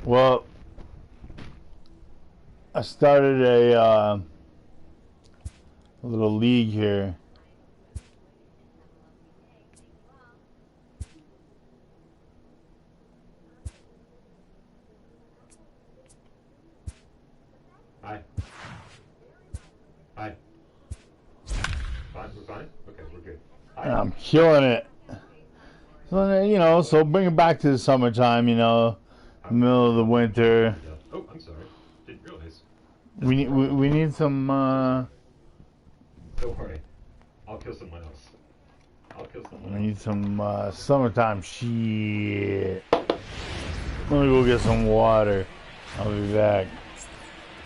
Well, I started a little league here. Hi. Hi. Fine, we're fine? Okay, we're good. And I'm killing it. So, you know, so bring it back to the summertime, you know, middle of the winter. Oh, I'm sorry. Didn't realize. We need some, Don't worry. I'll kill someone else. I'll kill someone else. we need some, summertime shit. Let me go get some water. I'll be back.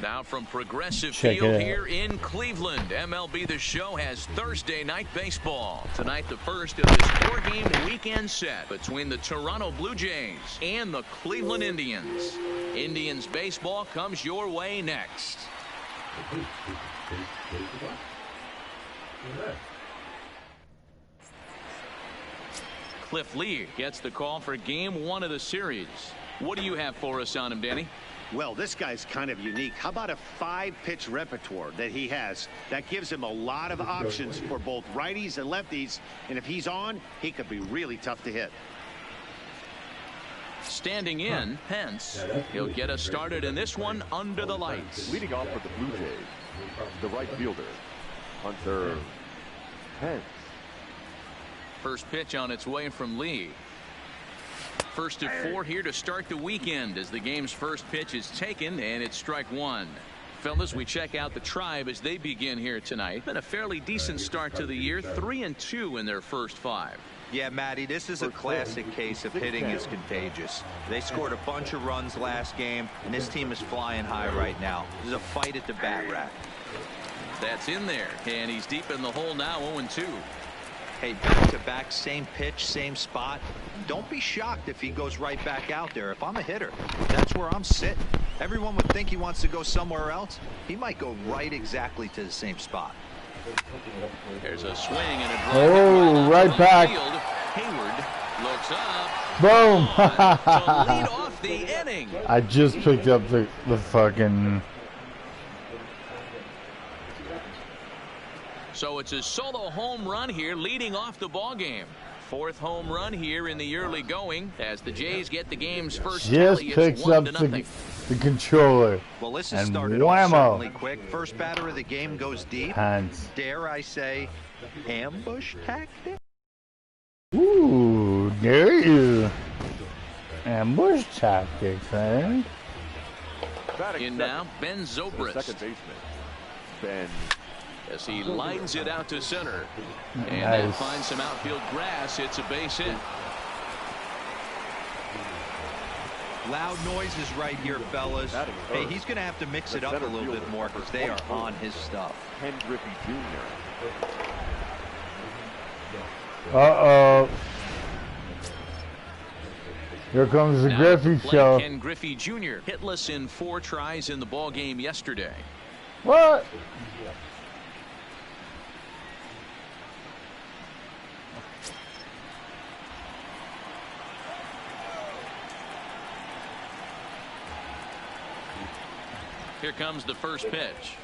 Now from Progressive Check Field here in Cleveland, MLB The Show has Thursday night baseball. Tonight, the first of this four-game weekend set between the Toronto Blue Jays and the Cleveland Indians. Indians baseball comes your way next. Cliff Lee gets the call for game one of the series. What do you have for us on him, Danny? Well, this guy's kind of unique. How about a 5-pitch repertoire that he has? That gives him a lot of options for both righties and lefties. And if he's on, he could be really tough to hit. Standing in, Pence. He'll get us started in this one under the lights. Leading off for the Blue Jays, the right fielder, Hunter Pence. First pitch on its way from Lee. First of 4 here to start the weekend as the game's first pitch is taken, and it's strike one. Fellas, we check out the Tribe as they begin here tonight. Been a fairly decent start to the year, 3-2 in their first 5. Yeah, Matty, this is a classic case of hitting is contagious. They scored a bunch of runs last game, and this team is flying high right now. This is a fight at the bat rack. That's in there, and he's deep in the hole now, 0-2. Hey, back-to-back, same pitch, same spot. Don't be shocked if he goes right back out there. If I'm a hitter, that's where I'm sitting. Everyone would think he wants to go somewhere else. He might go right exactly to the same spot. There's a swing and a drive. Right back. Hayward looks up. Boom. To lead off the inning. I just picked up the fucking... So it's a solo home run here leading off the ball game. 4th home run here in the early going as the Jays get the game's first Just tally. picks up the controller. Well, this has and started whammo. off certainly quick. First batter of the game goes deep. Hands. Dare I say, ambush tactic? Ooh, dare you. Ambush tactics, eh? In now, Ben Zobrist. Second baseman, Ben. As he lines it out to center. And Nice. that finds some outfield grass. It's a base hit. Loud noises right here, fellas. Hey, he's going to have to mix it up a little bit more because they are on his stuff. Ken Griffey Jr. Uh-oh. Here comes the Now Griffey play show. Ken Griffey Jr. hitless in 4 tries in the ball game yesterday. What? Here comes the first pitch.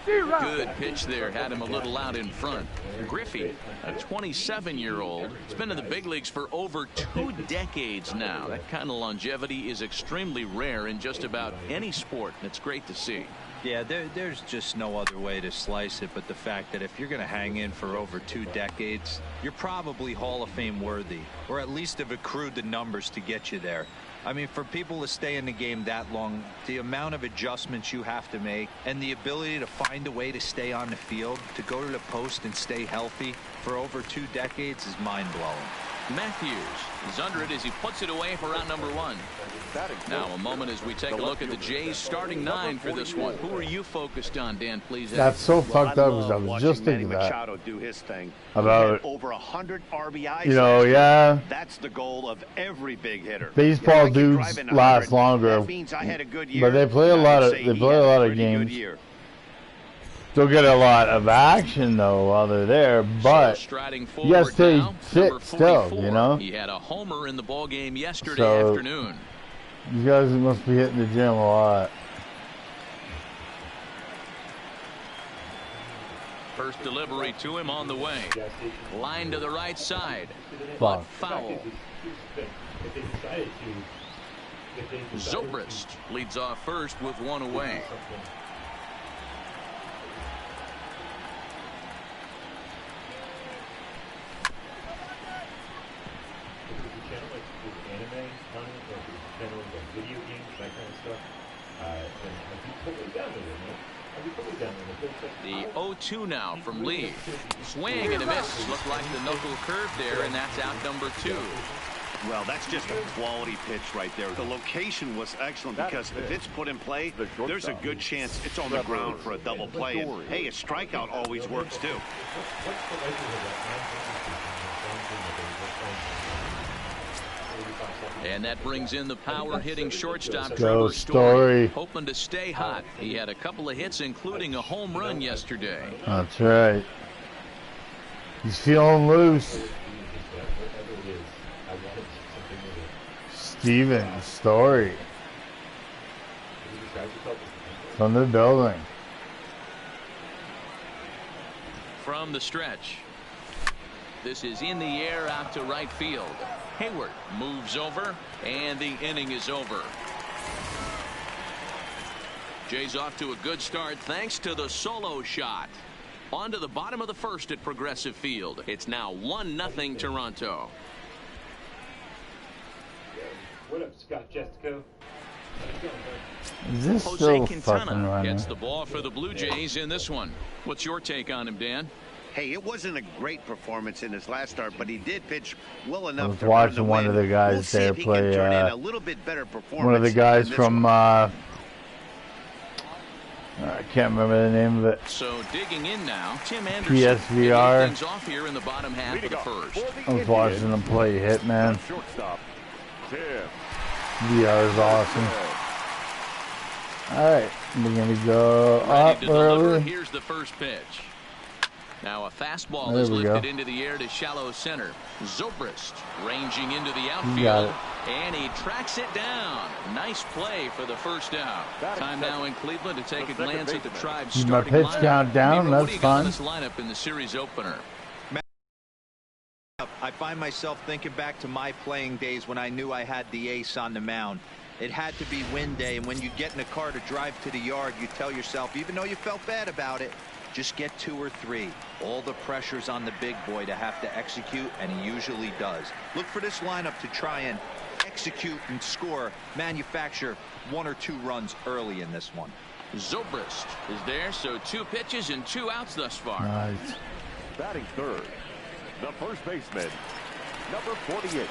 Good pitch there. Had him a little out in front. Griffey, a 27-year-old, has been in the big leagues for over 2 decades now. That kind of longevity is extremely rare in just about any sport. And it's great to see. Yeah, there's just no other way to slice it but the fact that if you're going to hang in for over 2 decades, you're probably Hall of Fame worthy, or at least have accrued the numbers to get you there. I mean, for people to stay in the game that long, the amount of adjustments you have to make and the ability to find a way to stay on the field, to go to the post and stay healthy for over 2 decades is mind-blowing. Matthews is under it as he puts it away for out number 1. Now a moment as we take a look at the Jays starting 9 for this one. Who are you focused on, Dan, please? That's so fucked up because I was just thinking that. Machado do his thing. About over 100 RBIs. You know, yeah. That's the goal of every big hitter. Baseball Like dudes last longer, that means I had a good year. but they play a lot of games. Still get a lot of action though while they're there, but striding you gotta stay now, fit still, you know. He had a homer in the ball game yesterday So, afternoon. You guys must be hitting the gym a lot. First delivery to him on the way. Line to the right side. Fuck. But foul. Zobrist leads off first with one away. The 0-2 now from Lee. Swing and a miss. Looked like the knuckle curve there, and that's out number 2. Well, that's just a quality pitch right there. The location was excellent because if it's put in play, there's a good chance it's on the ground for a double play. And, hey, a strikeout always works, too. And that brings in the power-hitting shortstop, Go Trevor Story. hoping to stay hot. He had a couple of hits, including a home run yesterday. That's right. He's feeling loose. Steven Story. From the building. From the stretch. This is in the air out to right field. Hayward moves over, and the inning is over. Jay's off to a good start thanks to the solo shot. On to the bottom of the first at Progressive Field. It's now 1-0 Toronto. What up, Scott Jessico? Is this Jose still fucking Quintana running? gets the ball for the Blue Jays in this one. What's your take on him, Dan? Hey, it wasn't a great performance in his last start, but he did pitch well I enough was to watching earn the one win. of the guys We'll see there if he play, can turn in a little bit better performance. One of the guys in this from one. I can't remember the name of it. So digging in now, Tim Anderson. PSVR. Things off here in the bottom half of the first. I was watching them play Hitman. Shortstop, Tim. VR is awesome. Alright, we're going to go Ready up to deliver. early. Here's the first pitch. Now a fastball There is we lifted go. into the air to shallow center. Zobrist ranging into the You outfield. got it. And he tracks it down. Nice play for the first out. Time now in Cleveland to take a glance at the Tribe's Keep my starting pitch lineup. count down, Beaver, what that's do you got in fine. this lineup in the series opener? I find myself thinking back to my playing days when I knew I had the ace on the mound. It had to be win day, and when you get in a car to drive to the yard, you tell yourself, even though you felt bad about it, just get 2 or 3. All the pressure's on the big boy to have to execute, and he usually does. Look for this lineup to try and execute and score, manufacture 1 or 2 runs early in this one. Zobrist is there, so 2 pitches and 2 outs thus far. Nice. Batting third, the first baseman, number 48.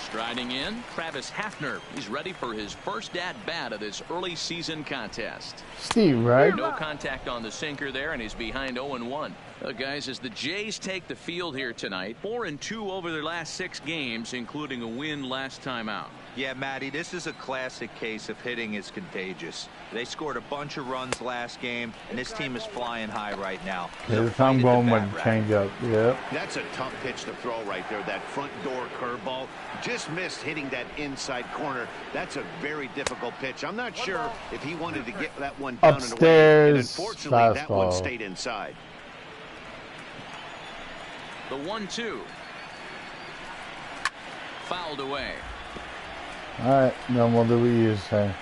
Striding in, Travis Hafner. He's ready for his first at-bat of this early season contest. Steve, right? No contact on the sinker there, and he's behind 0-1. Guys, as the Jays take the field here tonight, 4-2 over their last 6 games, including a win last time out. Yeah, Matty, this is a classic case of hitting is contagious. They scored a bunch of runs last game, and this team is flying high right now. If I'm going with changeup, yep. That's a tough pitch to throw right there. That front door curveball just missed hitting that inside corner. That's a very difficult pitch. I'm not sure if he wanted to get that one down and away. Upstairs, And unfortunately, that one fastball. stayed inside. The 1-2. Fouled away. Alright, then what do we use here?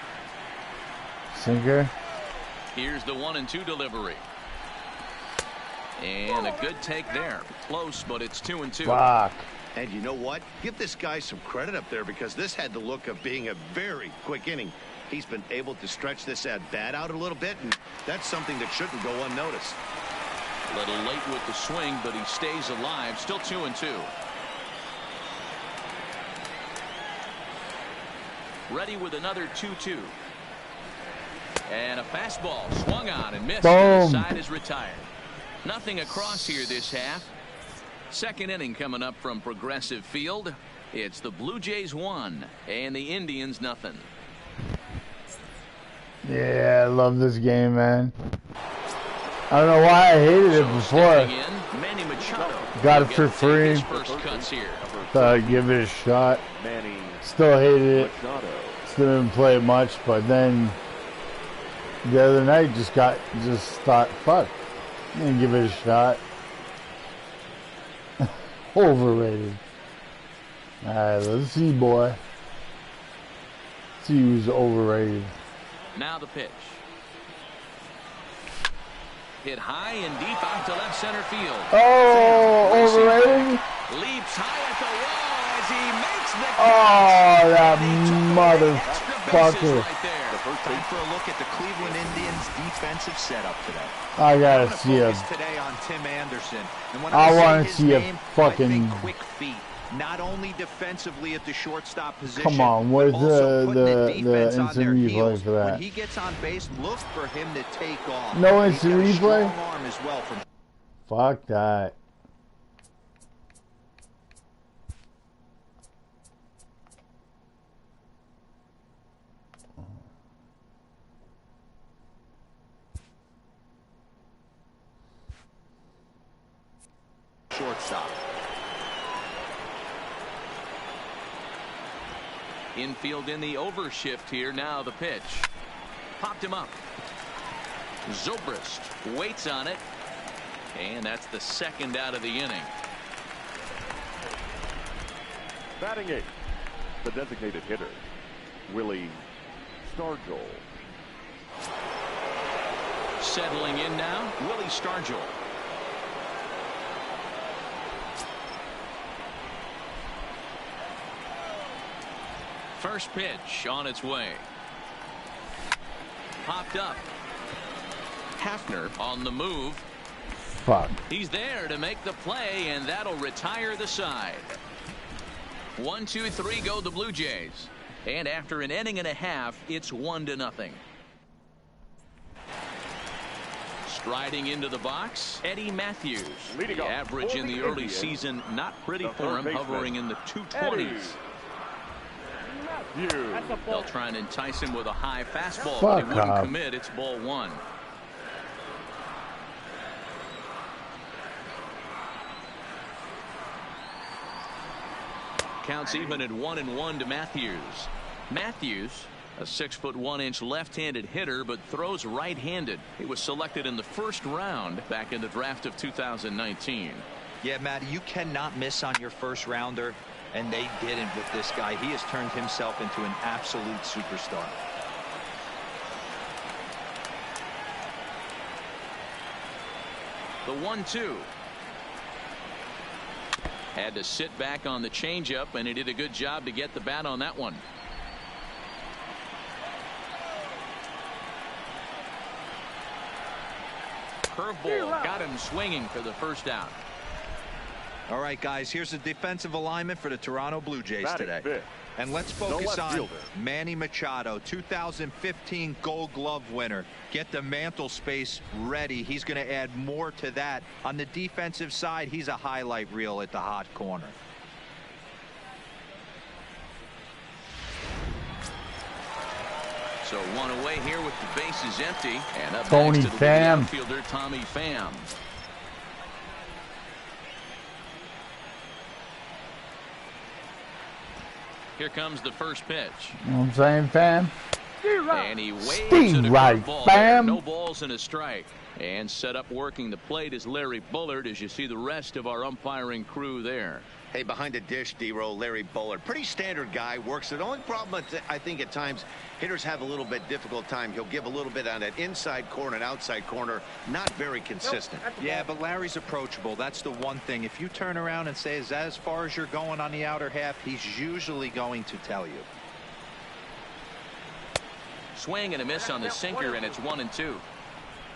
Sinker? Here's the 1-2 delivery. And a good take there. Close, but it's 2-2. Fuck. And you know what? Give this guy some credit up there because this had the look of being a very quick inning. He's been able to stretch this at-bat out a little bit, and that's something that shouldn't go unnoticed. A little late with the swing, but he stays alive. Still 2-2. Ready with another 2-2. And a fastball swung on and missed. Boom. The side is retired. Nothing across here this half. Second inning coming up from Progressive Field. It's the Blue Jays 1 and the Indians nothing. Yeah, I love this game, man. I don't know why I hated it before. Stepping in, Manny Machado. Got it He'll for get to take his free. first cuts here. Thought I'd give it a shot. Manny Still hated it. Machado. didn't play much, but then the other night just thought, fuck, didn't give it a shot. Overrated. Alright, let's see, boy. See who's overrated. Now the pitch. Hit high and deep out to left center field. Oh, overrated? Leaps high at the wall as he makes the catch. Oh, that motherfucker. Right there. Time for a look at the Cleveland Indians defensive setup today. I gotta see a. Today on Tim Anderson. And when I want to his see a name, fucking. quick feet. Not only defensively at the shortstop position. Come on, where's the instant replay for that? When he gets on base, look for him to take off. No instant replay? Arm as well from Fuck that. shortstop. Infield in the overshift here. Now the pitch. Popped him up. Zobrist waits on it. And that's the second out of the inning. Batting eighth, the designated hitter, Willie Stargell. Settling in now, Willie Stargell. First pitch on its way. Popped up. Hafner on the move. Fuck. He's there to make the play, and that'll retire the side. 1, 2, 3 go the Blue Jays. And after an inning and a half, it's 1-0. Striding into the box, Eddie Matthews. Leading the off average for in the the early Indians, season, not pretty the for him, third hovering in the 220s. They'll try and entice him with a high fastball, but he wouldn't off. commit. It's ball one. Counts even at 1-1 to Matthews. Matthews, a 6'1" left-handed hitter, but throws right-handed. He was selected in the first round back in the draft of 2019. Yeah, Matt, you cannot miss on your first rounder, and they didn't with this guy. He has turned himself into an absolute superstar. The 1-2. Had to sit back on the changeup, and he did a good job to get the bat on that one. Curveball got him swinging for the first out. All right, guys, here's the defensive alignment for the Toronto Blue Jays Batting today. fifth, And let's focus left on fielder. Manny Machado, 2015 Gold Glove winner. Get the mantle space ready. He's going to add more to that. On the defensive side, he's a highlight reel at the hot corner. So one away here with the bases empty. And up Tony next to the Pham. outfielder, Tommy Pham. Here comes the first pitch. You know what I'm saying, fam? And he waves Steve at a Wright, curveball there. fam. No balls and a strike. And set up working the plate is Larry Bullard, as you see the rest of our umpiring crew there. Hey, behind the dish, D-Roll, Larry Bullard. Pretty standard guy, works it. The only problem, I think, at times, hitters have a little bit difficult time. He'll give a little bit on that inside corner and outside corner. Not very consistent. Yeah, but Larry's approachable. That's the one thing. If you turn around and say, is that as far as you're going on the outer half, he's usually going to tell you. Swing and a miss on the sinker, and it's 1-2.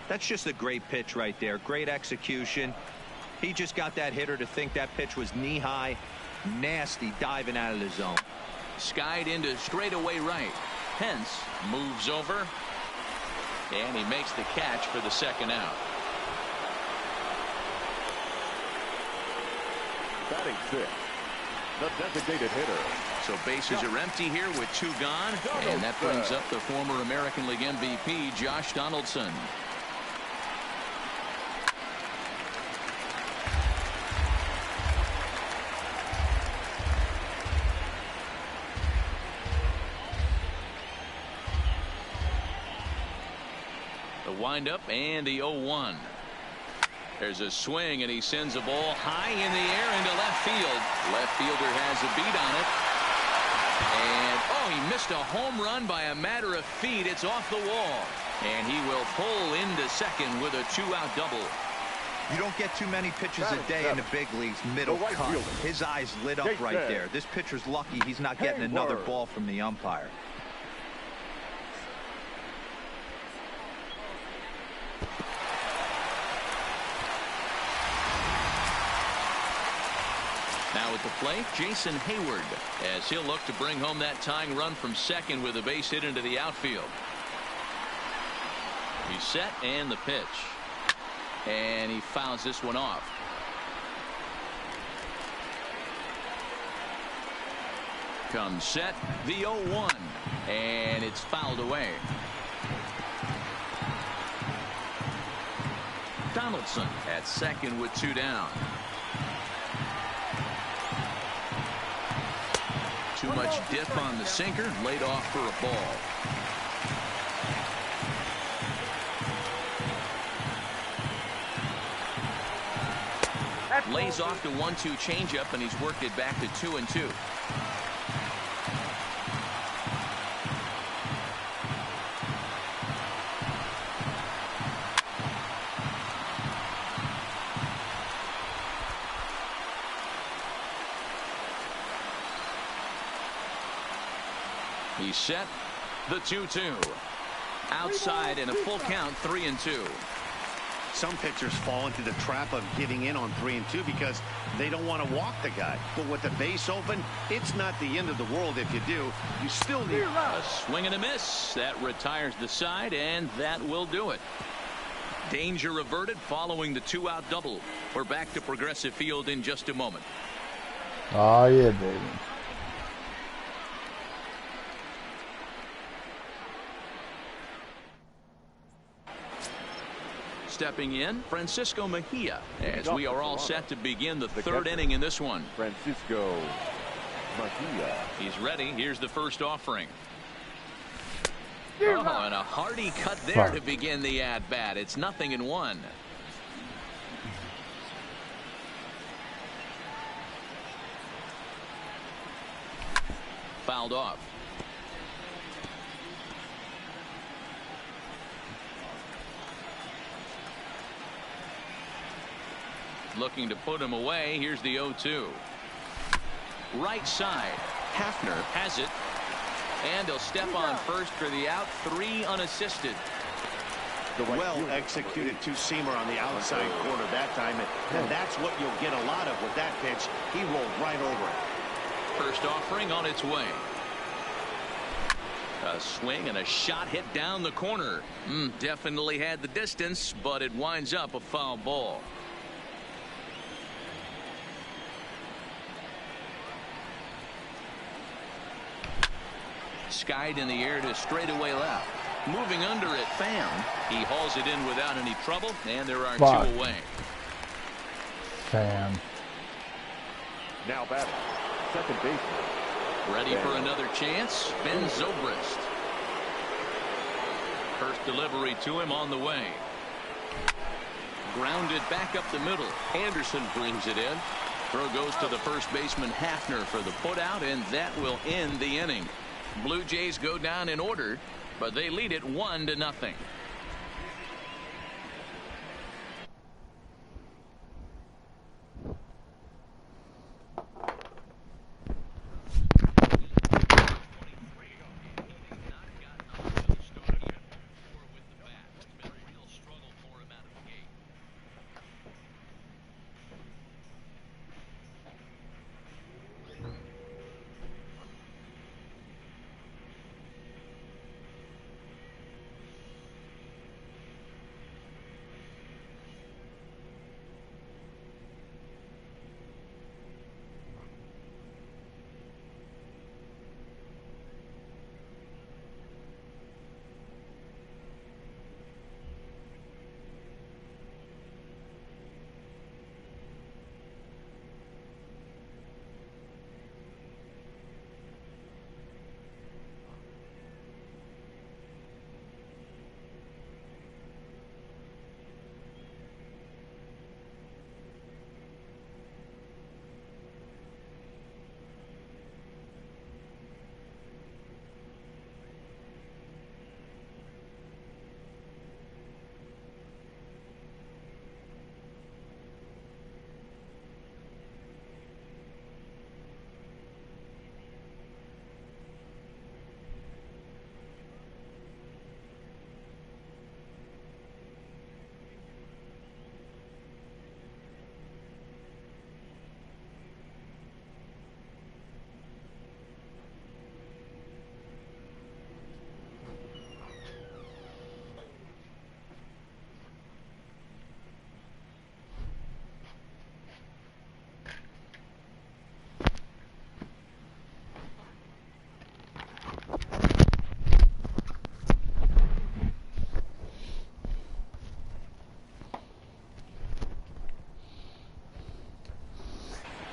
That's just a great pitch right there. Great execution. He just got that hitter to think that pitch was knee-high. Nasty diving out of the zone. Skied into straightaway right. Pence moves over, and he makes the catch for the second out. Batting sixth, the designated hitter. So bases are empty here with 2 gone, and that brings up the former American League MVP, Josh Donaldson. The windup and the 0-1. There's a swing, and he sends a ball high in the air into left field. Left fielder has a beat on it. And, oh, he missed a home run by a matter of feet. It's off the wall. And he will pull into second with a 2-out double. You don't get too many pitches a day in the big leagues. Middle cut. His eyes lit up right there. This pitcher's lucky he's not getting another ball from the umpire. Now at the plate, Jason Hayward, as he'll look to bring home that tying run from second with a base hit into the outfield. He's set, and the pitch. And he fouls this one off. Comes set, the 0-1, and it's fouled away. Donaldson at second with 2 down. Too much dip on the sinker, laid off for a ball. Lays off the 1-2 changeup, and he's worked it back to 2-2. He's set, the 2-2. Outside in a full count, 3-2. Some pitchers fall into the trap of giving in on 3-2 because they don't want to walk the guy. But with the base open, it's not the end of the world if you do. You still need a swing and a miss. That retires the side, and that will do it. Danger averted following the 2-out double. We're back to Progressive Field in just a moment. Oh, yeah, baby. Stepping in, Francisco Mejia, as we are all set to begin the third inning in this one. Francisco Mejia. He's ready. Here's the first offering. Oh, and a hearty cut there to begin the at-bat. It's 0-1. Fouled off. Looking to put him away. Here's the 0-2. Right side. Hafner has it. And he'll step on first for the out. 3 unassisted. Well executed two-seamer on the outside corner that time. And that's what you'll get a lot of with that pitch. He rolled right over it. First offering on its way. A swing and a shot hit down the corner. Definitely had the distance, but it winds up a foul ball. Skied in the air to straightaway left. Moving under it, Pham. He hauls it in without any trouble, and there are 2 away. Pham. Now batting, second baseman. Ready for another chance, Ben Zobrist. First delivery to him on the way. Grounded back up the middle. Anderson brings it in. Throw goes to the first baseman Hafner for the putout, and that will end the inning. Blue Jays go down in order, but they lead it 1-0.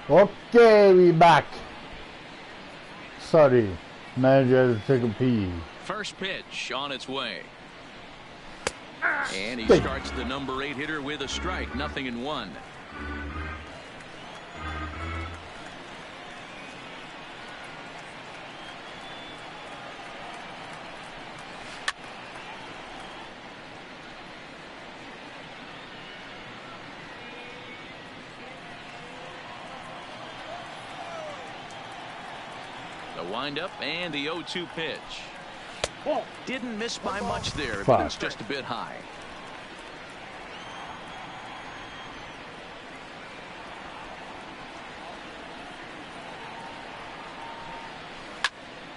Okay, we back. Sorry, manager had to take a pee. First pitch on its way. And he starts the number 8 hitter with a strike. 0-1. The windup and the 0-2 pitch. Didn't miss by much there, but it's just a bit high.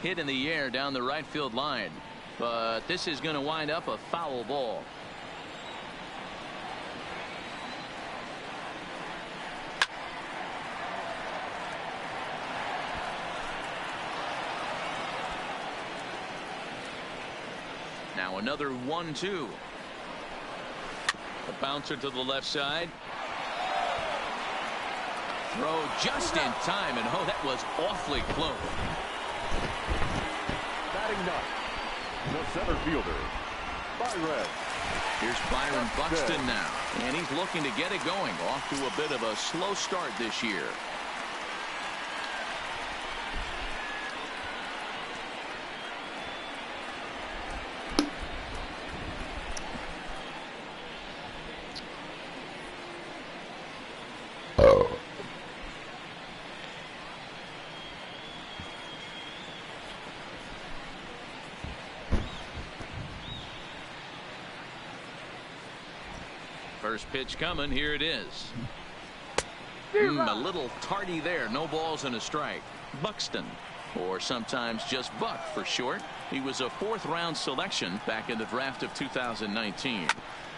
Hit in the air down the right field line, but this is going to wind up a foul ball. Now another 1-2. A bouncer to the left side. Throw just in time, and oh, that was awfully close. Batting ninth, the center fielder, Byron. Here's Byron Buxton now, and he's looking to get it going. Off to a bit of a slow start this year. First pitch coming. Here it is. A little tardy there. No balls and a strike. Buxton, or sometimes just Buck for short. He was a 4th-round selection back in the draft of 2019.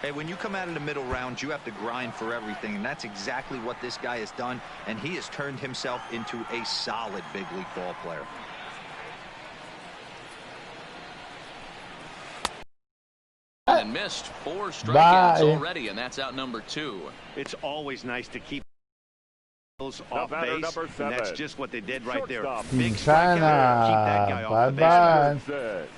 Hey, when you come out of the middle rounds, you have to grind for everything, and that's exactly what this guy has done, and he has turned himself into a solid big league ball player. And missed 4 strikeouts already, and that's out number 2. It's always nice to keep those off base, and that's just what they did right there. Big strikeout. Keep that guy off the base.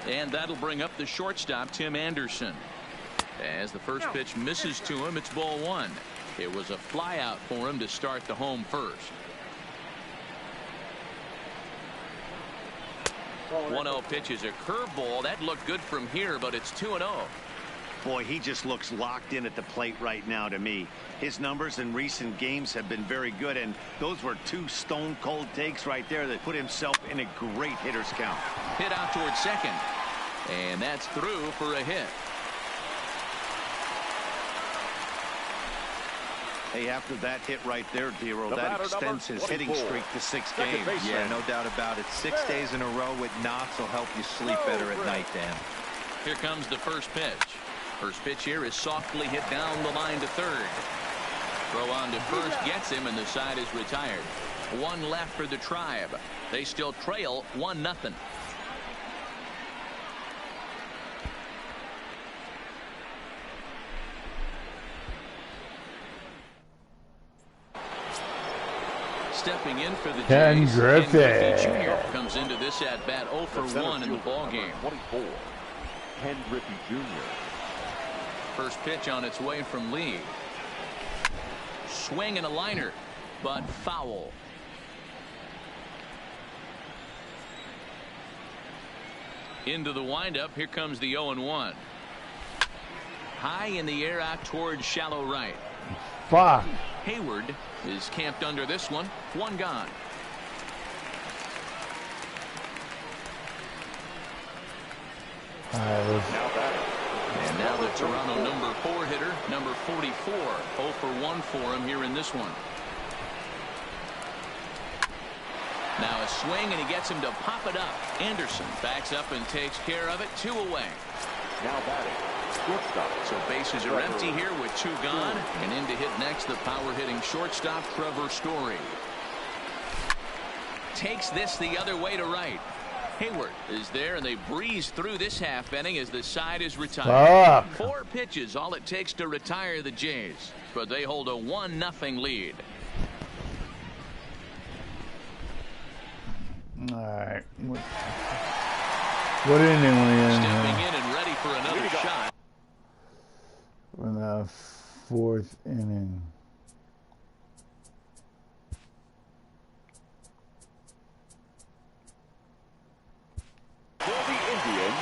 And that'll bring up the shortstop, Tim Anderson. As the first pitch misses to him, it's ball 1. It was a fly out for him to start the home first. 1-0 pitch is a curveball. That looked good from here, but it's 2-0. Boy, he just looks locked in at the plate right now to me. His numbers in recent games have been very good, and those were 2 stone-cold takes right there that put himself in a great hitter's count. Hit out towards second, and that's through for a hit. Hey, after that hit right there, Dero, that extends his hitting streak to 6 games. Yeah, no doubt about it. 6 days in a row with knocks will help you sleep better at night, Dan. Here comes the first pitch. First pitch here is softly hit down the line to third. Throw on to first gets him, and the side is retired. 1 left for the Tribe. They still trail 1-0. Stepping in for the Ken Jays, Griffey. Ken Griffey Jr. comes into this at bat 0 for 1 in the ball game. 24, Ken Griffey Jr. First pitch on its way from Lee. Swing and a liner, but foul. Into the windup. Here comes the 0-1. High in the air out towards shallow right. Fuck. Hayward is camped under this one. 1 gone. And now the Toronto number 4 hitter, number 44. 0 for 1 for him here in this one. Now a swing, and he gets him to pop it up. Anderson backs up and takes care of it. 2 away. Now batting, shortstop. So bases are empty here with 2 gone. And in to hit next, the power hitting shortstop, Trevor Story. Takes this the other way to right. Hayward is there, and they breeze through this half inning as the side is retired. 4 pitches, all it takes to retire the Jays, but they hold a 1-0 lead. All right. What inning we in? Stepping in and ready for another shot. We're in the 4th inning. For the Indians,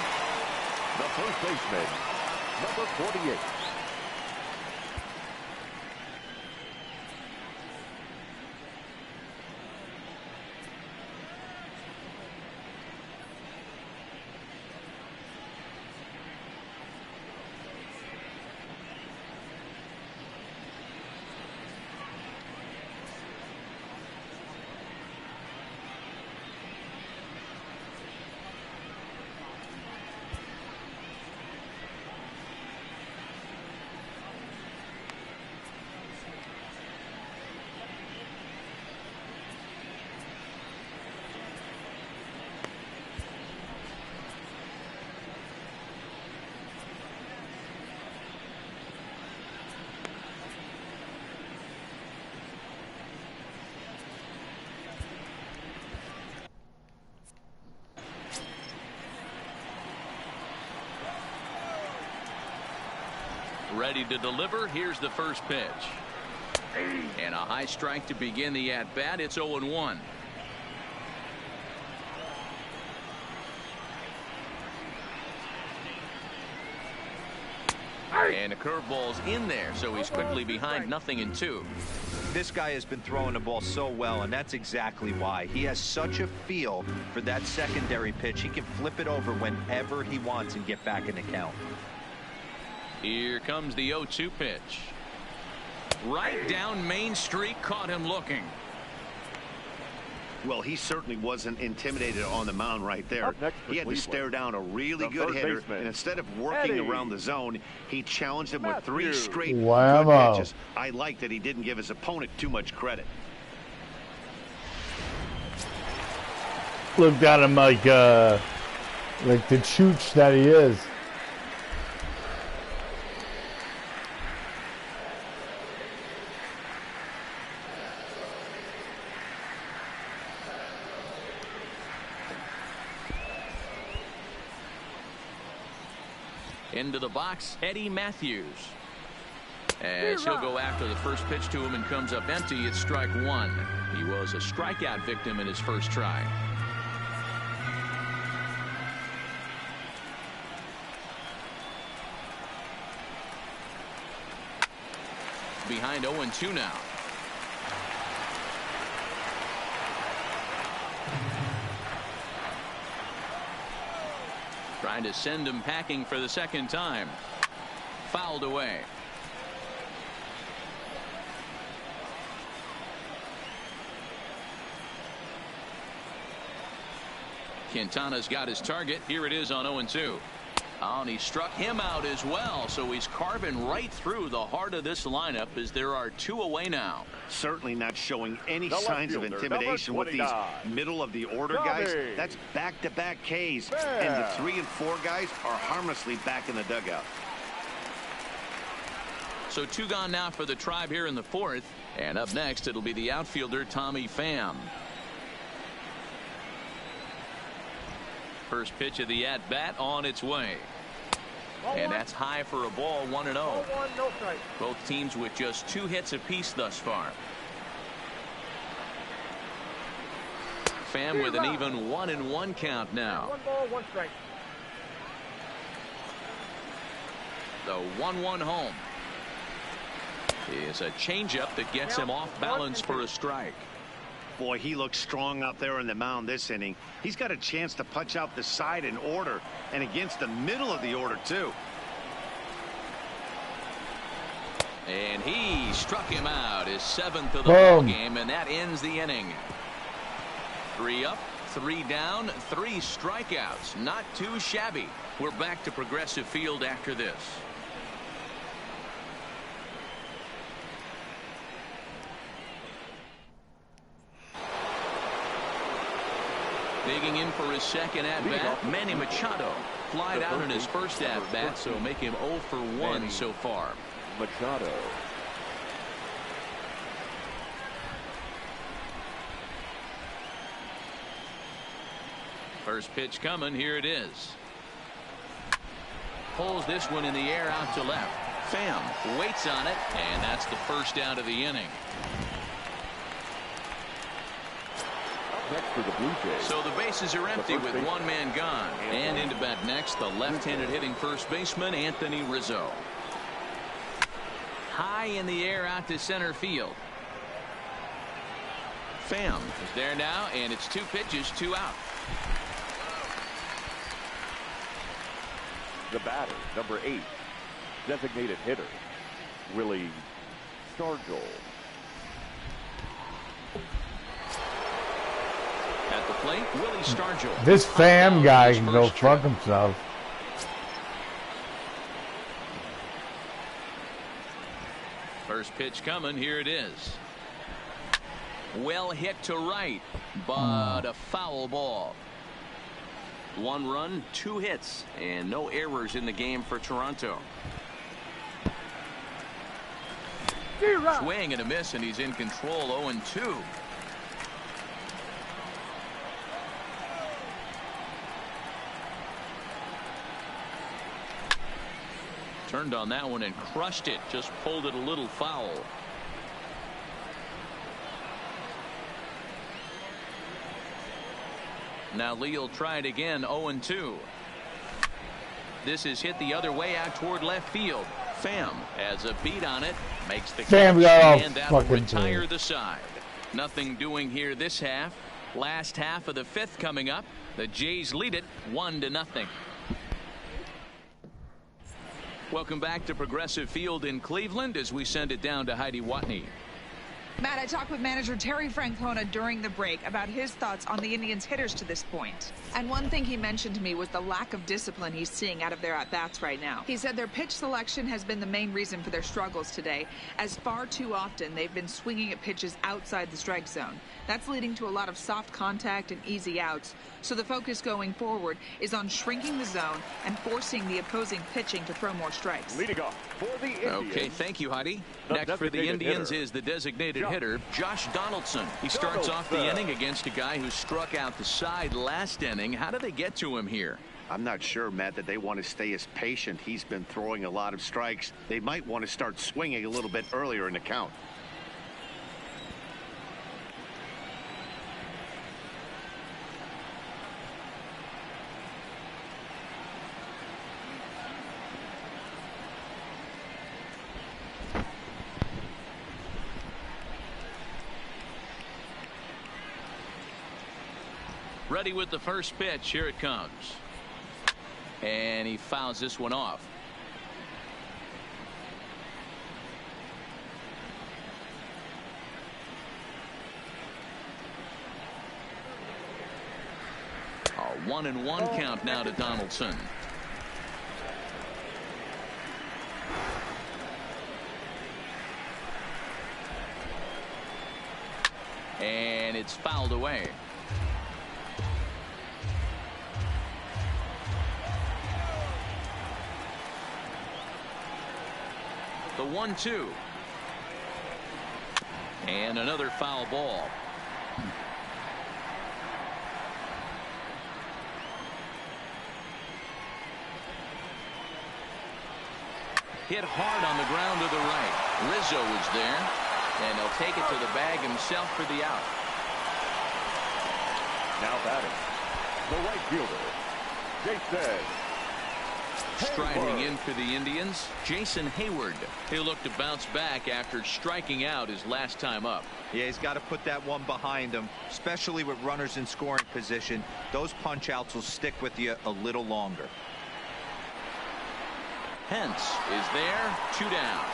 the first baseman, number 48. Ready to deliver. Here's the first pitch. And a high strike to begin the at-bat. It's 0-1. And a curveball's in there, so he's quickly behind 0-2. This guy has been throwing the ball so well, and that's exactly why. He has such a feel for that secondary pitch. He can flip it over whenever he wants and get back in the count. Here comes the 0-2 pitch. Right down Main Street, caught him looking. Well, he certainly wasn't intimidated on the mound right there. He had to stare down a really good hitter, and instead of working around the zone, he challenged him with 3 straight good pitches. I like that he didn't give his opponent too much credit. Looked at him like the chooch that he is. Into the box, Eddie Matthews. As he'll go after the first pitch to him and comes up empty, it's strike 1. He was a strikeout victim in his first try. Behind 0-2 now. Trying to send him packing for the second time. Fouled away. Quintana's got his target. Here it is on 0-2. Oh, and he struck him out as well, so he's carving right through the heart of this lineup as there are 2 away now. Certainly not showing any signs of intimidation with these middle of the order guys. That's back-to-back Ks, and the 3 and 4 guys are harmlessly back in the dugout. So 2 gone now for the Tribe here in the 4th, and up next it'll be the outfielder Tommy Pham. First pitch of the at-bat on its way. And that's high for a ball, 1-0. Both teams with just 2 hits apiece thus far. Pham with an even 1-1 count now. 1 ball, 1 strike. The 1-1 home. Is a changeup that gets him off balance for a strike. Boy, he looks strong out there in the mound this inning. He's got a chance to punch out the side in order and against the middle of the order, too. And he struck him out, his 7th of the ball game, and that ends the inning. 3 up, 3 down, 3 strikeouts. Not too shabby. We're back to Progressive Field after this. Digging in for his second at-bat, Manny Machado flied out in his first at-bat, so make him 0 for 1 so far. Machado. First pitch coming. Here it is. Pulls this one in the air out to left. Pham waits on it, and that's the first out of the inning. Next for the Blue Jays. So the bases are empty with one man gone. And into bat next, the left-handed hitting first baseman, Anthony Rizzo. High in the air out to center field. Pham is there now, and it's 2 pitches, 2 out. The batter, number 8, designated hitter, Willie Stargell. At the plate, Willie Stargell. This Pham guy can go fuck himself. First pitch coming. Here it is. Well hit to right, but a foul ball. 1 run, 2 hits, and no errors in the game for Toronto. Swing and a miss, and he's in control. 0-2. Turned on that one and crushed it. Just pulled it a little foul. Now Lee will try it again. 0-2. This is hit the other way out toward left field. Pham has a beat on it. Makes the Pham catch, got and that will fucking retire team. the side. Nothing doing here this half. Last half of the 5th coming up. The Jays lead it 1-0. Welcome back to Progressive Field in Cleveland as we send it down to Heidi Watney. Matt, I talked with manager Terry Francona during the break about his thoughts on the Indians' hitters to this point. And one thing he mentioned to me was the lack of discipline he's seeing out of their at-bats right now. He said their pitch selection has been the main reason for their struggles today, as far too often they've been swinging at pitches outside the strike zone. That's leading to a lot of soft contact and easy outs. So the focus going forward is on shrinking the zone and forcing the opposing pitching to throw more strikes. Leading off for the Indians. Okay, thank you, Heidi. The Next for the designated Indians hitter, is the designated hitter, Josh Donaldson. He starts off the inning against a guy who struck out the side last inning. How do they get to him here? I'm not sure, Matt, that they want to stay as patient. He's been throwing a lot of strikes. They might want to start swinging a little bit earlier in the count. Ready with the first pitch. Here it comes. And he fouls this one off. A 1-1 count now to Donaldson. And it's fouled away. The 1-2. And another foul ball. Hit hard on the ground to the right. Rizzo is there, and he'll take it to the bag himself for the out. Now batting, the right fielder, Jason Striding in for the Indians, Jason Hayward. He'll look to bounce back after striking out his last time up. Yeah, he's got to put that one behind him, especially with runners in scoring position. Those punch outs will stick with you a little longer. Hence is there, 2 down.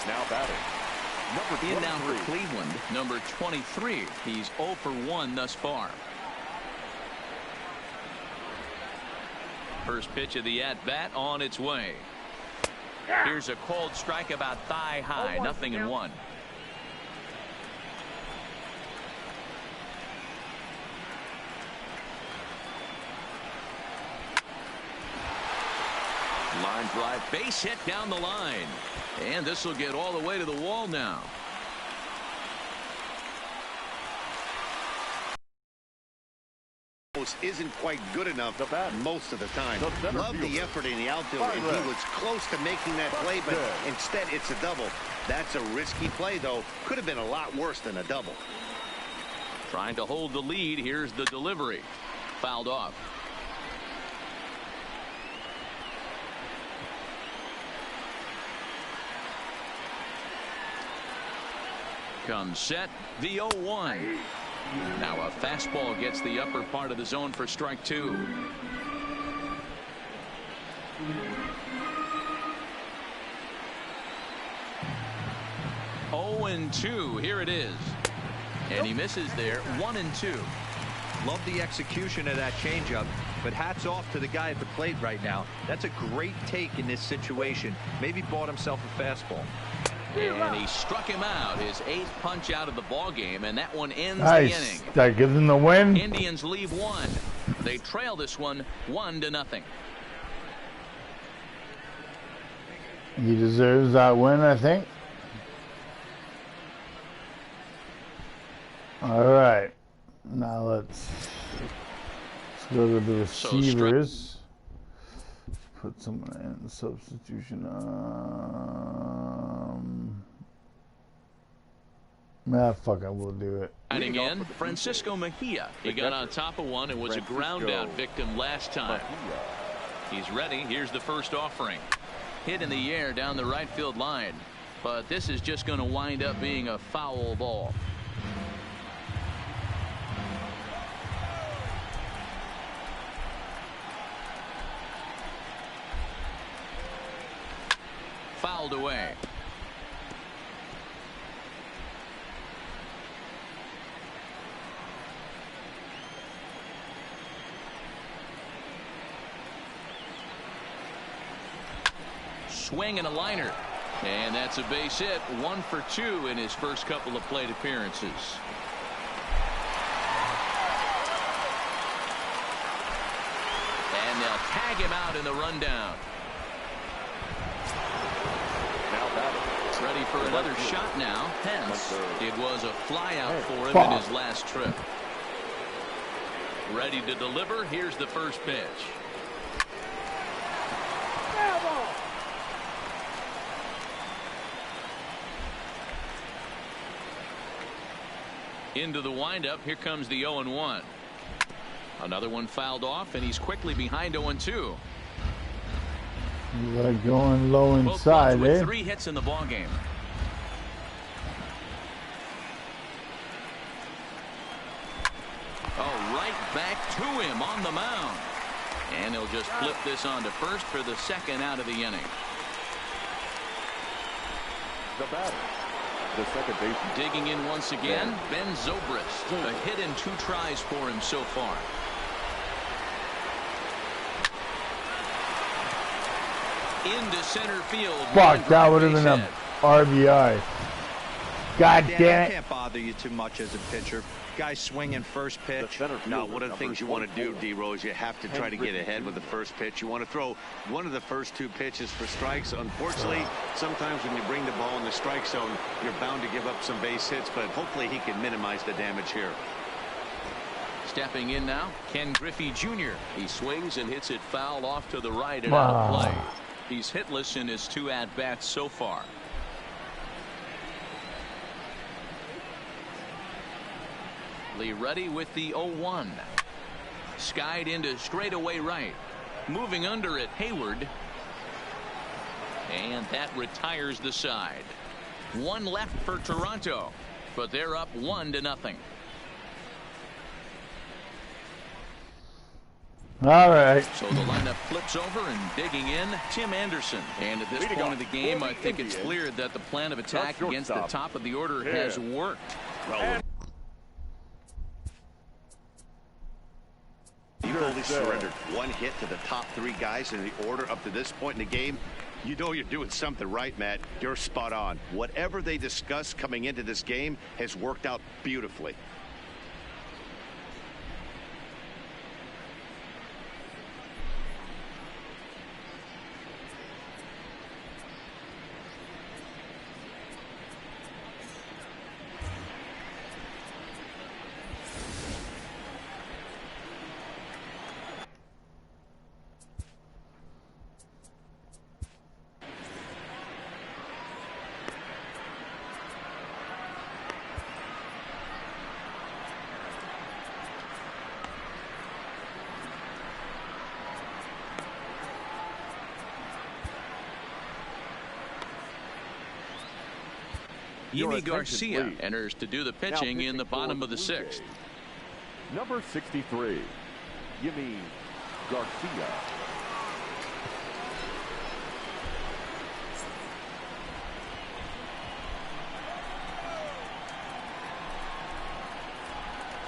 now batting. Number 23. In now for Cleveland, number 23. He's 0 for 1 thus far. First pitch of the at-bat on its way. Here's a cold strike about thigh high, 0-1. Line drive, base hit down the line. And this will get all the way to the wall now. Isn't quite good enough most of the time. Love the effort in the outfield, and he was close to making that play, but instead it's a double. That's a risky play, though. Could have been a lot worse than a double. Trying to hold the lead. Here's the delivery. Fouled off. Comes set, the 0-1. Now a fastball gets the upper part of the zone for strike 2. Oh, and 2. Here it is. And he misses there. 1 and 2. Love the execution of that changeup, but hats off to the guy at the plate right now. That's a great take in this situation. Maybe bought himself a fastball. And he struck him out. His 8th punch out of the ball game, and that one ends Nice. the inning. That gives them the win. Indians leave 1. They trail this one 1-0. He deserves that win, I think. All right. Now let's go to the receivers. Put someone in substitution. Fuck, I will do it. Batting in, Francisco Mejia. He got on top of one and was a ground out victim last time. He's ready. Here's the first offering. Hit in the air down the right field line. But this is just going to wind up being a foul ball. Fouled away. Swing and a liner. And that's a base hit. 1 for 2 in his first couple of plate appearances. And they'll tag him out in the rundown. Ready for another shot now. Hence, it was a fly out for him in his last trip. Ready to deliver. Here's the first pitch. Into the windup. Here comes the 0-1. Another one fouled off, and he's quickly behind 0-2. Like going low inside, with 3 hits in the ball game. Oh, right back to him on the mound. And he'll just flip this on to first for the second out of the inning. The batter, the second baseman. Digging in once again, Ben Zobrist. A hit in 2 tries for him so far. Into center field. Fuck, that would have been an RBI. God damn it. Can't bother you too much as a pitcher. Guy swinging first pitch. No, one of the things you want to do, D-Rose, you have to try to get ahead with the first pitch. You want to throw one of the first 2 pitches for strikes. Unfortunately, sometimes when you bring the ball in the strike zone, you're bound to give up some base hits, but hopefully he can minimize the damage here. Stepping in now, Ken Griffey Jr. He swings and hits it foul off to the right and out of play. He's hitless in his 2 at-bats so far. Lee ready with the 0-1. Skied into straightaway right. Moving under it, Hayward. And that retires the side. 1 left for Toronto, but they're up 1-0. All right. So the lineup flips over, and digging in, Tim Anderson. And at this point of the game, I think it's clear that the plan of attack against the top of the order has worked. You've only surrendered 1 hit to the top 3 guys in the order up to this point in the game. You know you're doing something right, Matt. You're spot on. Whatever they discussed coming into this game has worked out beautifully. Your Yimi attention, Garcia please. enters to do the Now pitching in the for bottom of the Blue 6th. Jays, number 63, Yimi Garcia.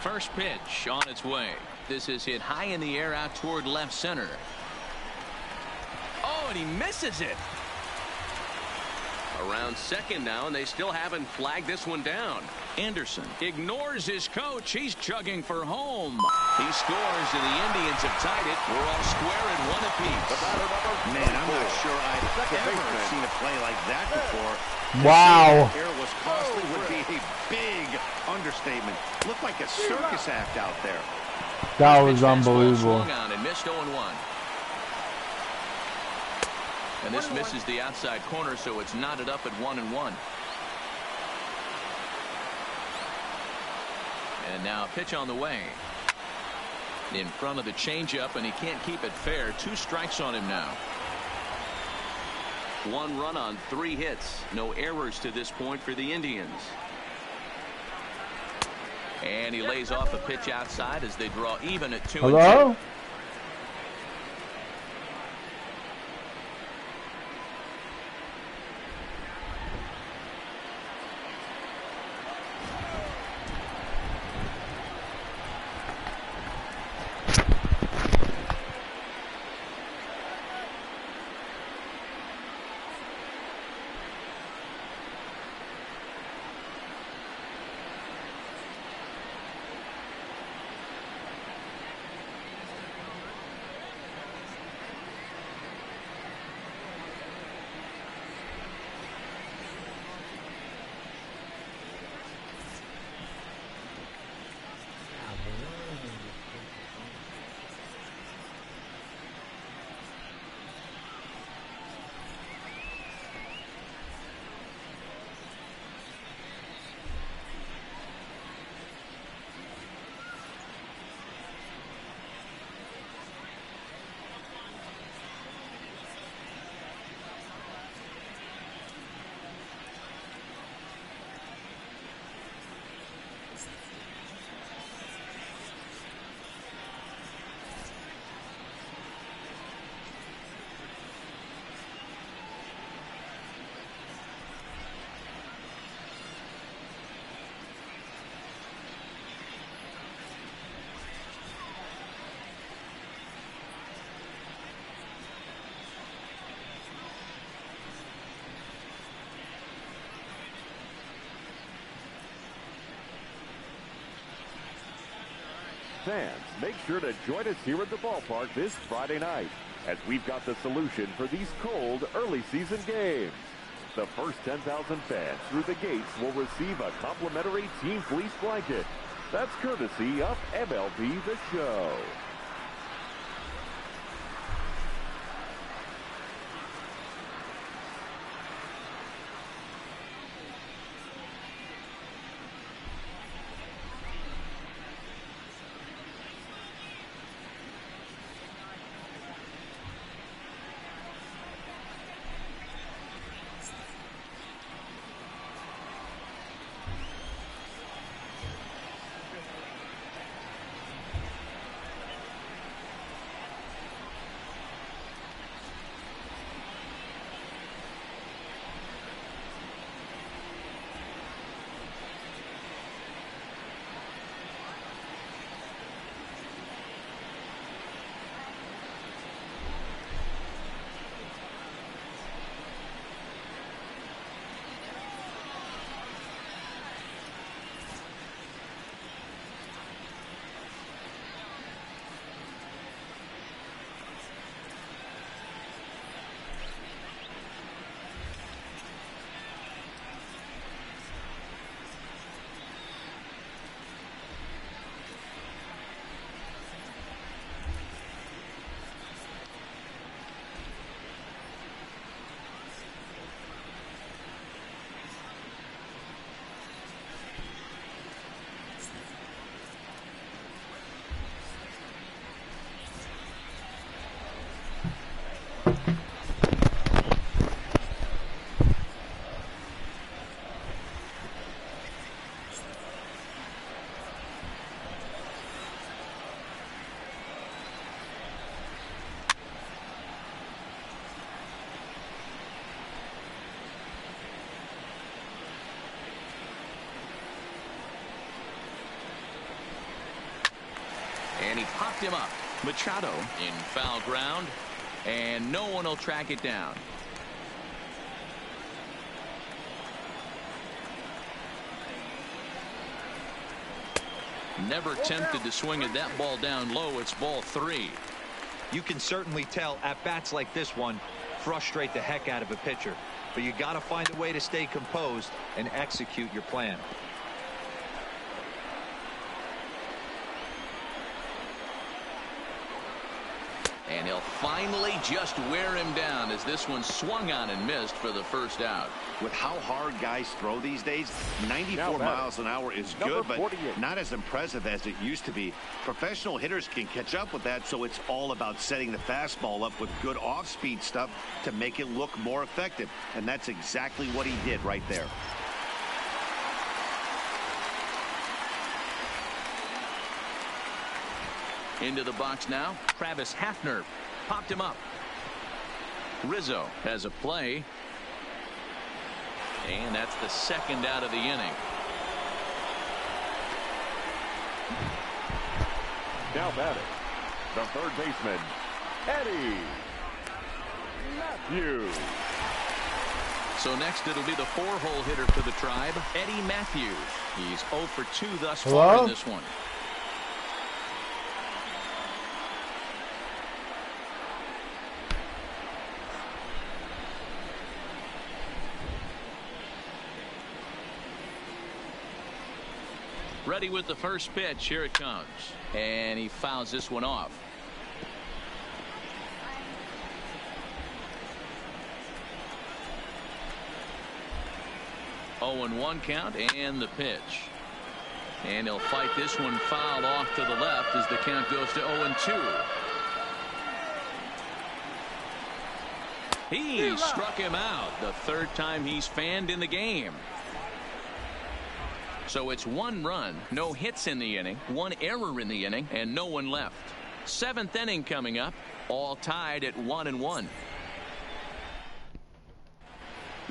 First pitch on its way. This is hit high in the air out toward left center. Oh, and he misses it. Around second now, and they still haven't flagged this one down. Anderson ignores his coach. He's chugging for home. He scores, and the Indians have tied it. We're all square at 1 apiece. Man, I'm not sure I've ever seen a play like that before. Wow. Here was costly would be a big understatement. Looked like a circus act out there. That was Fastball unbelievable. swung on and missed 0-1. And this misses the outside corner, so it's knotted up at 1-1. And now a pitch on the way. In front of the changeup, and he can't keep it fair. 2 strikes on him now. 1 run on 3 hits. No errors to this point for the Indians. And he lays off a pitch outside as they draw even at 2-2. Hello? Fans, make sure to join us here at the ballpark this Friday night, as we've got the solution for these cold early season games. The first 10,000 fans through the gates will receive a complimentary team fleece blanket. That's courtesy of MLB The Show. and he popped him up. Machado in foul ground, and no one will track it down. Never tempted to swing at that ball down low. It's ball 3. You can certainly tell at bats like this one frustrate the heck out of a pitcher, but you got to find a way to stay composed and execute your plan. And he'll finally just wear him down as this one swung on and missed for the first out. With how hard guys throw these days, 94 miles an hour is good, but not as impressive as it used to be. Professional hitters can catch up with that, so it's all about setting the fastball up with good off-speed stuff to make it look more effective. And that's exactly what he did right there. Into the box now. Travis Hafner popped him up. Rizzo has a play. And that's the second out of the inning. Now batting, the third baseman, Eddie Matthews. So next it'll be the 4-hole hitter for the Tribe, Eddie Matthews. He's 0 for 2 thus far in this one. Ready with the first pitch. Here it comes. And he fouls this one off. Oh, and 1 count and the pitch. And he'll fight this one foul off to the left as the count goes to 0 and 2. He struck him out the third time he's fanned in the game. So it's 1 run, no hits in the inning, 1 error in the inning, and no one left. 7th inning coming up, all tied at 1 and 1.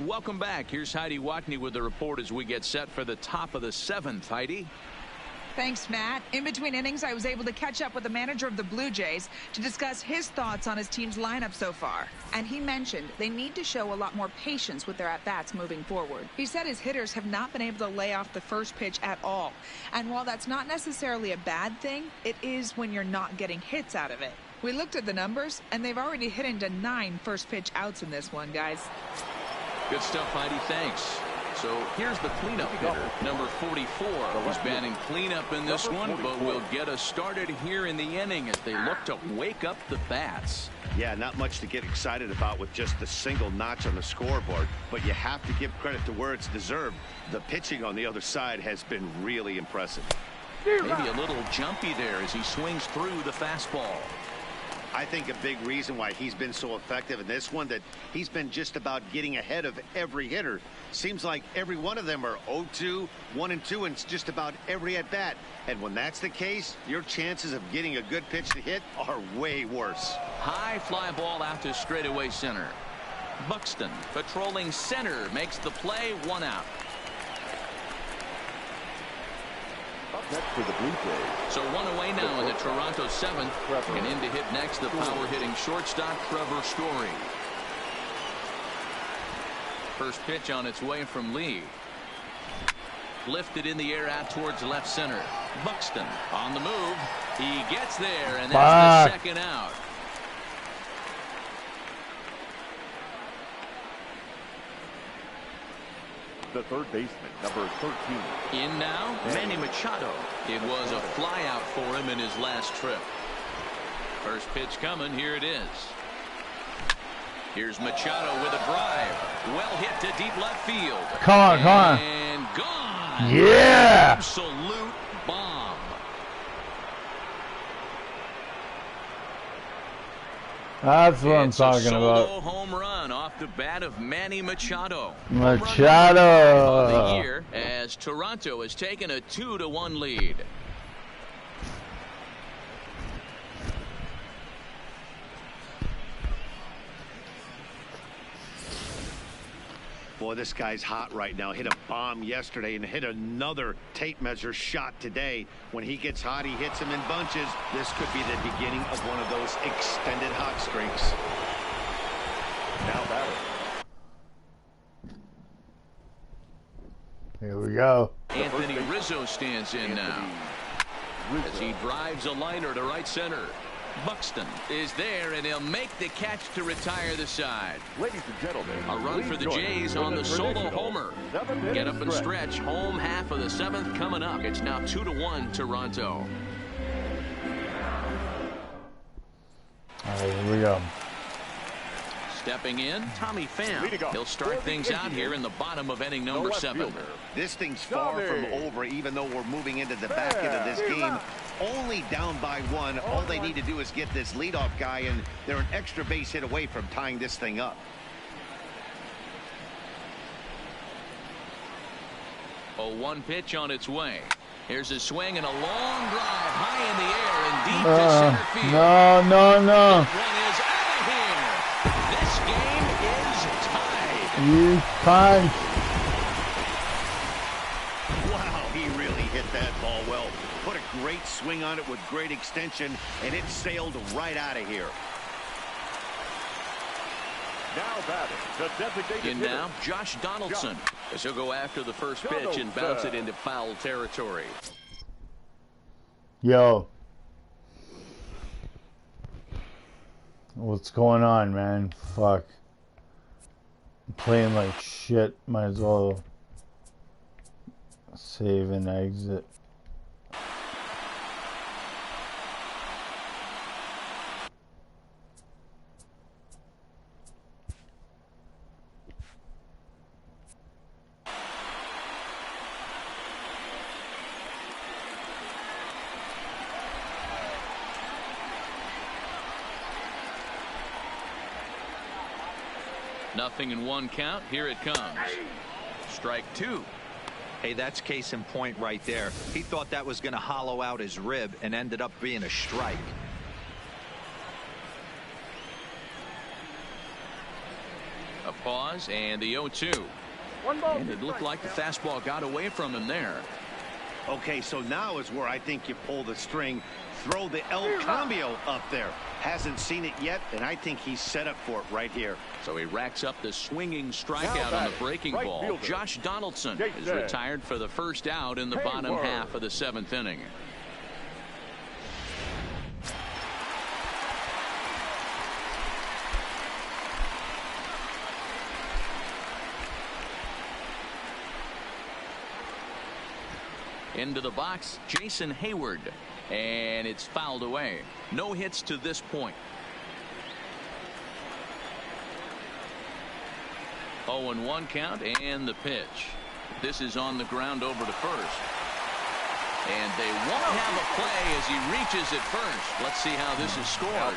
Welcome back. Here's Heidi Watney with the report as we get set for the top of the 7th. Heidi. Thanks, Matt. In between innings, I was able to catch up with the manager of the Blue Jays to discuss his thoughts on his team's lineup so far. And he mentioned they need to show a lot more patience with their at-bats moving forward. He said his hitters have not been able to lay off the first pitch at all. And while that's not necessarily a bad thing, it is when you're not getting hits out of it. We looked at the numbers, and they've already hit into 9 first pitch outs in this one, guys. Good stuff, Heidi. Thanks. So here's the cleanup hitter, number 44, who's batting cleanup in this one, but will get us started here in the inning as they look to wake up the bats. Yeah, not much to get excited about with just the single notch on the scoreboard, but you have to give credit to where it's deserved. The pitching on the other side has been really impressive. Maybe a little jumpy there as he swings through the fastball. I think a big reason why he's been so effective in this one that he's been just about getting ahead of every hitter. Seems like every one of them are 0-2, 1 and 2 in just about every at bat. And when that's the case, your chances of getting a good pitch to hit are way worse. High fly ball out to straightaway center. Buxton patrolling center makes the play, 1 out. Up next for the Blue Jays. So 1 away now in the Toronto 7th. And in to hit next, the power-hitting shortstop, Trevor Story. First pitch on its way from Lee. Lifted in the air out towards left center. Buxton on the move. He gets there, and that's the second out. The third baseman, number 13. In now, Manny Machado. It was a flyout for him in his last trip. First pitch coming. Here it is. Here's Machado with a drive. Well hit to deep left field. Come on, come on. And gone. Yeah. Absolute bomb. That's what I'm talking about. Solo home run off the bat of Manny Machado. Machado. On the year as Toronto has taken a 2-1 lead. Boy, this guy's hot right now. Hit a bomb yesterday and hit another tape measure shot today. When he gets hot, he hits them in bunches. This could be the beginning of one of those extended hot streaks. Now batting. Here we go. Anthony Rizzo stands in now as he drives a liner to right center. Buxton is there, and he'll make the catch to retire the side. Ladies and gentlemen, A run for the Jays on the solo homer. Get up and stretch. Home half of the seventh coming up. It's now 2-1 Toronto. All right, here we go. Stepping in, Tommy Pham. He'll start things out here in the bottom of inning number 7. This thing's far from over, even though we're moving into the back end of this game. Only down by 1. All they need to do is get this leadoff guy, and they're an extra base hit away from tying this thing up. A 1 pitch on its way. Here's a swing and a long drive high in the air and deep to center field. No. That one is out of here. This game is tied. You can't. Wow, he really hit that ball well. Put a great swing on it with great extension, and it sailed right out of here. Now batting, the designated And now, Josh Donaldson, as he'll go after the first pitch and bounce it into foul territory. Yo. What's going on, man? Fuck. I'm playing like shit. Might as well save and exit. Nothing in 1 count. Here it comes. Strike 2. Hey, that's case in point right there. He thought that was going to hollow out his rib and ended up being a strike. A pause and the 0-2. And it looked like the fastball got away from him there. Okay, so now is where I think you pull the string. Throw the El Cambio up there. Hasn't seen it yet, and I think he's set up for it right here. So he racks up the swinging strikeout on the breaking ball. Josh Donaldson is retired for the first out in the bottom half of the 7th inning. Into the box, Jason Hayward, and it's fouled away. No hits to this point. 0-1 count and the pitch. This is on the ground over to first. And they won't have a play as he reaches at first. Let's see how this is scored.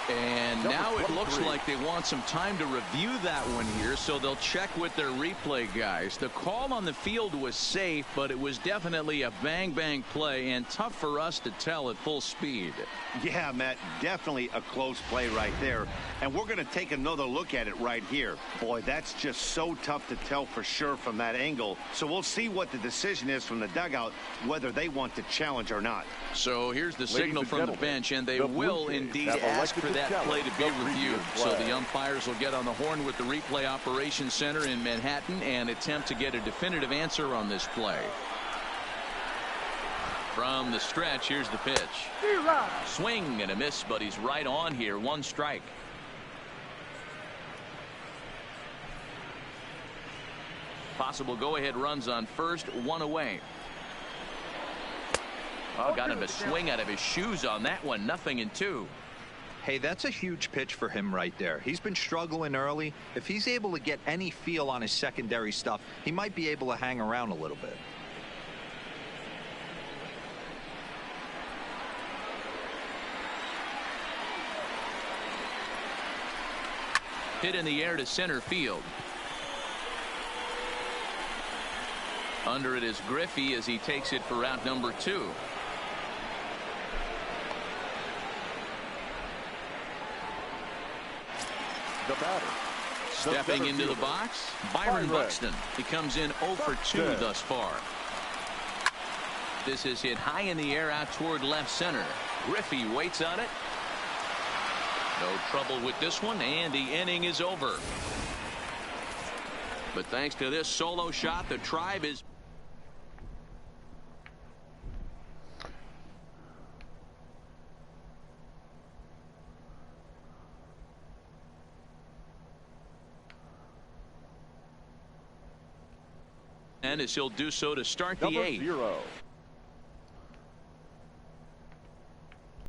And now it looks like they want some time to review that one here, so they'll check with their replay guys. The call on the field was safe, but it was definitely a bang-bang play and tough for us to tell at full speed. Yeah, Matt, definitely a close play right there. And we're going to take another look at it right here. Boy, that's just so tough to tell for sure from that angle. So we'll see what the decision is from the dugout, whether they want to challenge or not. So here's the signal from the bench, and they will indeed ask for that play to be reviewed. So the umpires will get on the horn with the replay operations center in Manhattan and attempt to get a definitive answer on this play. From the stretch, here's the pitch. Swing and a miss, but he's right on here. 1 strike. Possible go-ahead runs on first, 1 away. Oh, got him a swing out of his shoes on that one. 0-2. Hey, that's a huge pitch for him right there. He's been struggling early. If he's able to get any feel on his secondary stuff, he might be able to hang around a little bit. Hit in the air to center field. Under it is Griffey as he takes it for route number 2. The batter, Stepping into the box, Byron Buxton. He comes in 0 for 2 thus far. This is hit high in the air out toward left center. Griffey waits on it. No trouble with this one, and the inning is over. But thanks to this solo shot, the Tribe is... and as he'll do so to start the 8th.